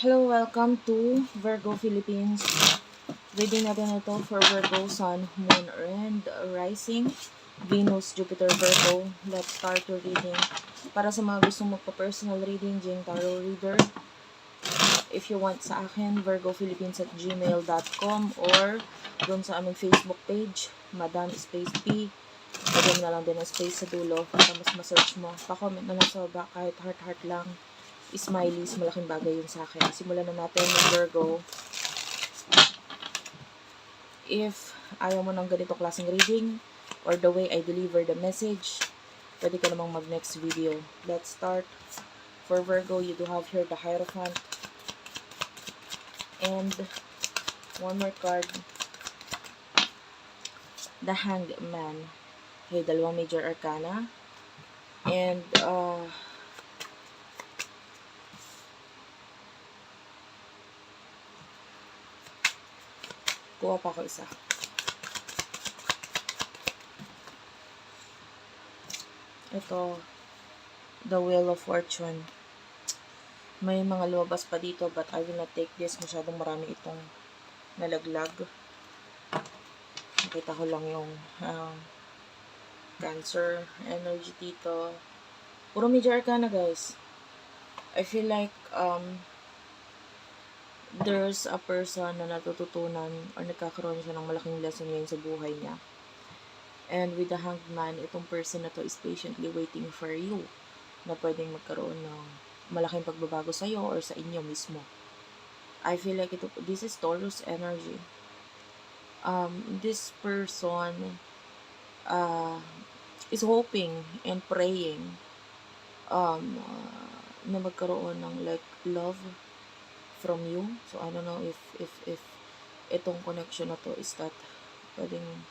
Hello, welcome to Virgo Philippines. Reading natin ito for Virgo, Sun, Moon, and Rising, Venus, Jupiter, Virgo. Let's start your reading. Para sa mga gustong magpa-personal reading, Jing Tarot Reader. If you want sa akin, virgophilippines@gmail.com or doon sa aming Facebook page, Madam Space P. Lagyan na lang din ang space sa dulo para mas ma-search mo. Pa-comment na lang sa baba kahit heart-heart lang. Smileys, malaking bagay yun sa akin. Simulan na natin ng Virgo. If ayaw mo ng ganito klaseng reading or the way I deliver the message, pwede ka namang mag-next video. Let's start. For Virgo, you do have here the Hierophant. And one more card. The Hanged Man. Okay, dalawang major arcana. And, kuha pa ako isa. Ito, the Wheel of Fortune. May mga lumabas pa dito but I will not take this. Masyadong marami itong nalaglag. Nakita ko lang yung Cancer energy dito. Puro major arcana, guys. I feel like there's a person na natututunan or nagkakaroon siya ng malaking lesson ngayon sa buhay niya. And with the Hanged Man, itong person na to is patiently waiting for you na pwedeng magkaroon ng malaking pagbabago sa iyo or sa inyo mismo. I feel like this is Taurus energy. This person is hoping and praying na magkaroon ng like love from you. So I don't know if itong connection na to is that pwedeng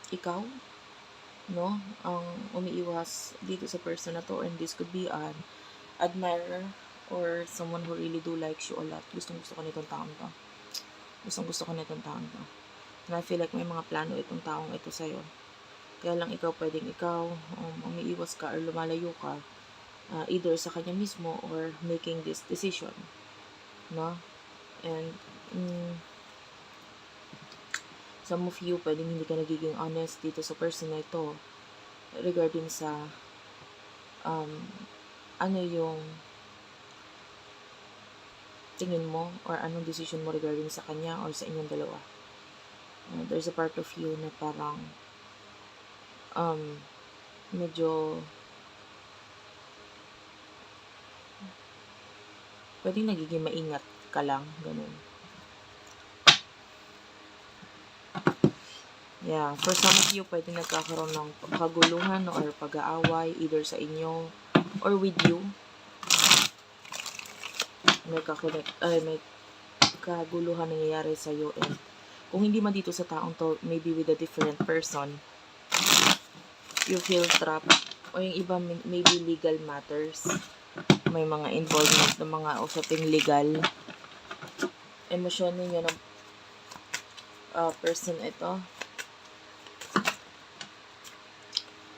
ikaw, no, ang umiiwas dito sa person na to, and this could be an admirer or someone who really do likes you a lot. Gusto ko nitong taong to. Gusto ko nitong taong to. And I feel like may mga plano itong taong ito sa'yo. Kaya lang ikaw pwedeng umiiwas ka or lumalayo ka either sa kanya mismo or making this decision, no? And some of you pwedeng hindi ka nagiging honest dito sa person na ito regarding sa ano yung tingin mo or anong decision mo regarding sa kanya or sa inyong dalawa. There's a part of you na parang medyo pwedeng nagiging maingat ka lang, ganun. Yeah, for some of you, pwedeng nagkakaroon ng kaguluhan or pag-aaway either sa inyo or with you. May kaguluhan nangyayari sa iyo, and kung hindi man dito sa taong to, maybe with a different person, you feel trapped, o yung iba maybe legal matters, may mga involvement ng mga usaping legal. Emosyon ninyo ng person ito.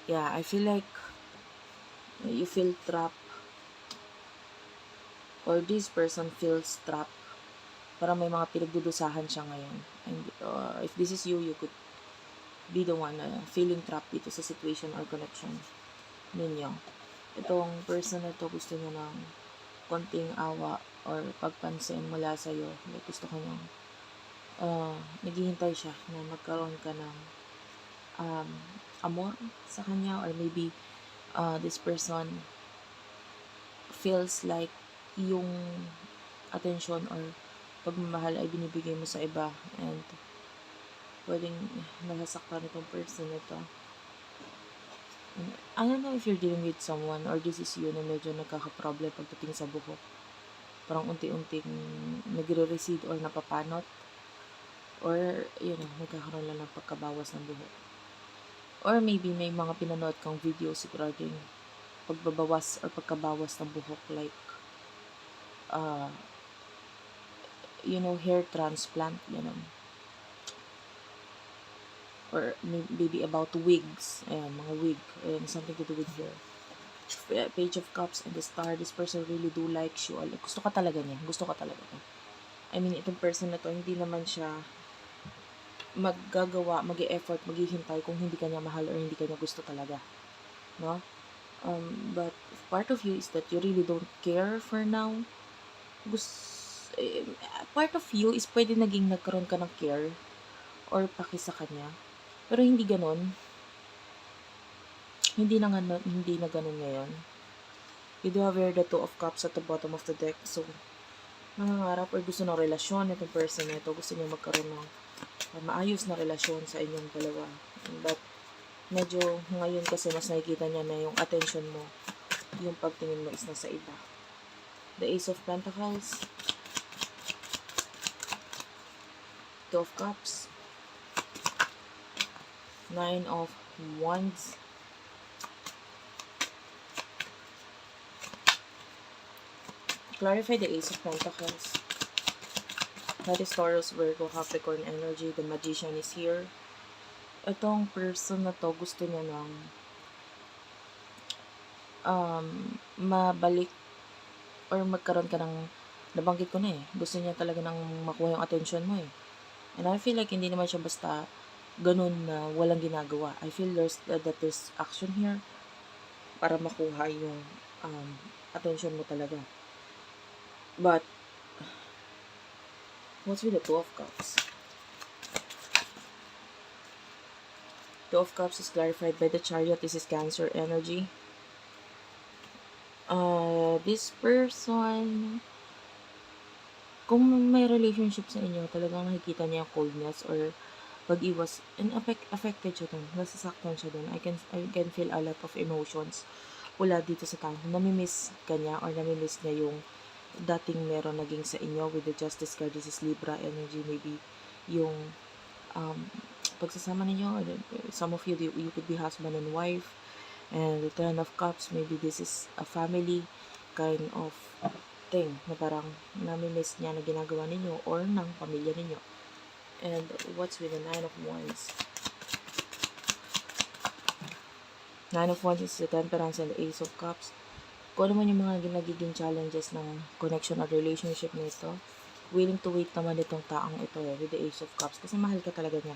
Yeah, I feel like you feel trapped or this person feels trapped. Parang may mga pinagdudusahan siya ngayon. And if this is you, you could be the one feeling trapped dito sa situation or connection ninyo. Itong person na to gusto niya ng konting awa or pagpansin mula sa'yo. Like gusto ko niyang naghihintay siya na magkaroon ka ng amor sa kanya, or maybe this person feels like yung attention or pagmamahal ay binibigay mo sa iba, and pwedeng nasasaktan itong person ito. And I don't know if you're dealing with someone or this is you na medyo nagkaka-problem pagdating sa buhok. Parang unti-unting nagre-recede or napapanot, or nagkakaroon lang ng pagkabawas ng buhok. Or maybe may mga pinanood kang videos regarding pagbabawas or pagkabawas ng buhok, like hair transplant, or maybe about wigs, mga wig, and something to do with hair. Page of Cups and the Star, this person really do likes you. Gusto ka talaga niya. Gusto ka talaga niya. I mean, itong person na to, hindi naman siya maggagawa, mag-e-effort, maghihintay kung hindi ka niya mahal or hindi ka niya gusto talaga. No? But part of you is that you really don't care for now. Part of you is pwede naging nagkaroon ka ng care or paki sa kanya. Pero hindi ganon. Hindi na ganon ngayon. You do have here the Two of Cups at the bottom of the deck. So, nangangarap or gusto ng relasyon itong person na ito. Gusto niya magkaroon ng maayos na relasyon sa inyong dalawa. But, medyo ngayon kasi mas nakikita niya na yung attention mo, yung pagtingin mo is nasa iba. The Ace of Pentacles, Two of Cups, Nine of Wands, clarify the Ace of Pentacles. That is Taurus, Virgo, Capricorn energy. The Magician is here. Itong person na to, gusto niya ng mabalik or magkaroon ka ng, nabanggit ko na gusto niya talaga ng makuha yung attention mo And I feel like hindi naman siya basta ganun na walang ginagawa. I feel that there's action here para makuha yung attention mo talaga. But, what's with the Two of Cups? Two of Cups is clarified by the Chariot. This is Cancer energy. This person, kung may relationship sa inyo, talagang nakikita niya yung coldness or pag-iwas, and affected siya dun, nasasaktan siya dun. I can feel a lot of emotions mula dito sa tao. Namimiss ka niya or namimiss niya yung dating meron naging sa inyo with the Justice card. This is Libra energy. Maybe yung pagsasama ninyo, or some of you could be husband and wife. And the Ten of Cups, maybe this is a family kind of thing na parang namimiss niya na ginagawa ninyo or ng pamilya ninyo. And what's with the Nine of Wands? Nine of Wands is the Temperance and the Ace of Cups. Kung ano man yung mga nagiging challenges ng connection or relationship nito, willing to wait naman itong taong ito with the Ace of Cups kasi mahal ka talaga niya.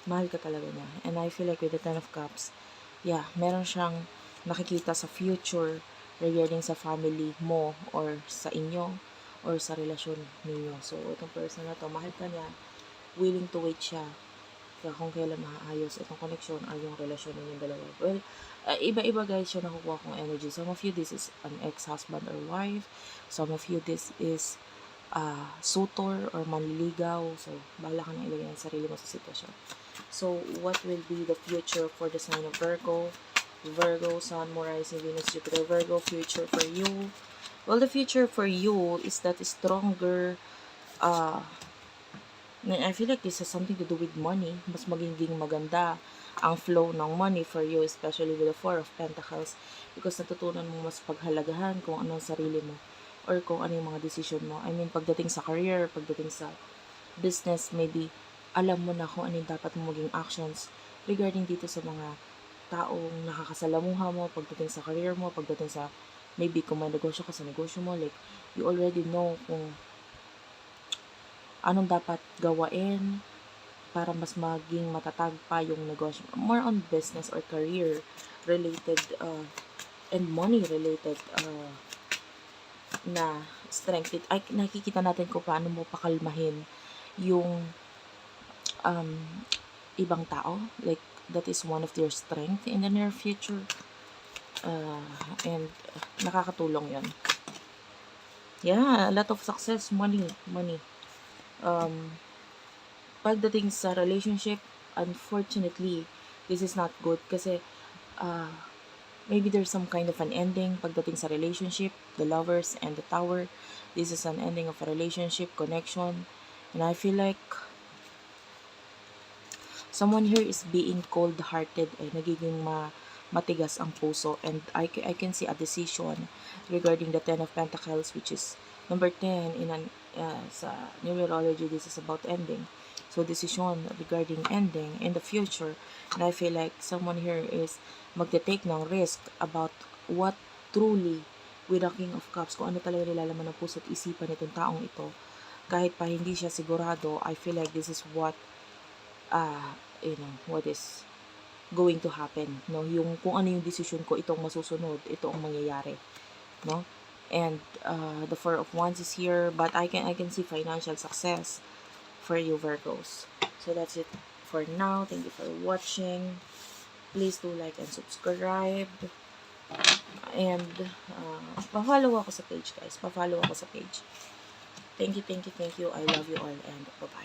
Mahal ka talaga niya. And I feel like with the Ten of Cups, meron siyang nakikita sa future regarding sa family mo or sa inyo or sa relasyon ninyo. So, itong person na to, mahal ka niya, willing to wait siya kung kailan maayos itong connection or yung relasyon ninyong dalawa. Well, iba-iba guys yung nakukuha kong energy. Some of you, this is an ex-husband or wife. Some of you, this is suitor or manliligaw. So, bahala ka na ilagay ang sarili mo sa sitwasyon. So, what will be the future for the sign of Virgo? Virgo, Sun, Moon, Rising, Venus, Jupiter, Virgo, future for you. Well, the future for you is that stronger, I feel like this has something to do with money. Mas magiging maganda ang flow ng money for you, especially with the Four of Pentacles, because natutunan mo mas paghalagahan kung ano ang sarili mo or kung ano yung mga decision mo. I mean, pagdating sa career, pagdating sa business, maybe alam mo na kung ano yung dapat mo maging actions regarding dito sa mga taong nakakasalamuha mo, pagdating sa career mo, pagdating sa, maybe kung may negosyo ka sa negosyo mo, like, you already know kung anong dapat gawain para mas maging matatag pa yung negosyo. More on business or career related and money related na strength. Ay, nakikita natin kung paano mo pakalmahin yung ibang tao, like that is one of their strength in the near future, and nakakatulong yon. A lot of success, money. Pagdating sa relationship, unfortunately, this is not good kasi maybe there's some kind of an ending pagdating sa relationship, the Lovers and the Tower. This is an ending of a relationship, connection, and I feel like someone here is being cold-hearted, nagiging matigas ang puso, and I can see a decision regarding the Ten of Pentacles, which is number 10 in sa numerology. This is about ending. So, decision regarding ending in the future, and I feel like someone here is magte-take ng risk about what truly with the King of Cups, kung ano talaga nilalaman ng puso't isipan nitong taong ito, kahit pa hindi siya sigurado, I feel like this is what, what is going to happen, no? Yung kung ano yung desisyon ko, itong masusunod, ito ang mangyayari, no? And the Four of Wands is here, but I can see financial success for you, Virgos. So that's it for now. Thank you for watching. Please do like and subscribe. And pa-follow ako sa page, guys. Pa-follow ako sa page. Thank you, thank you, thank you. I love you all, and bye-bye.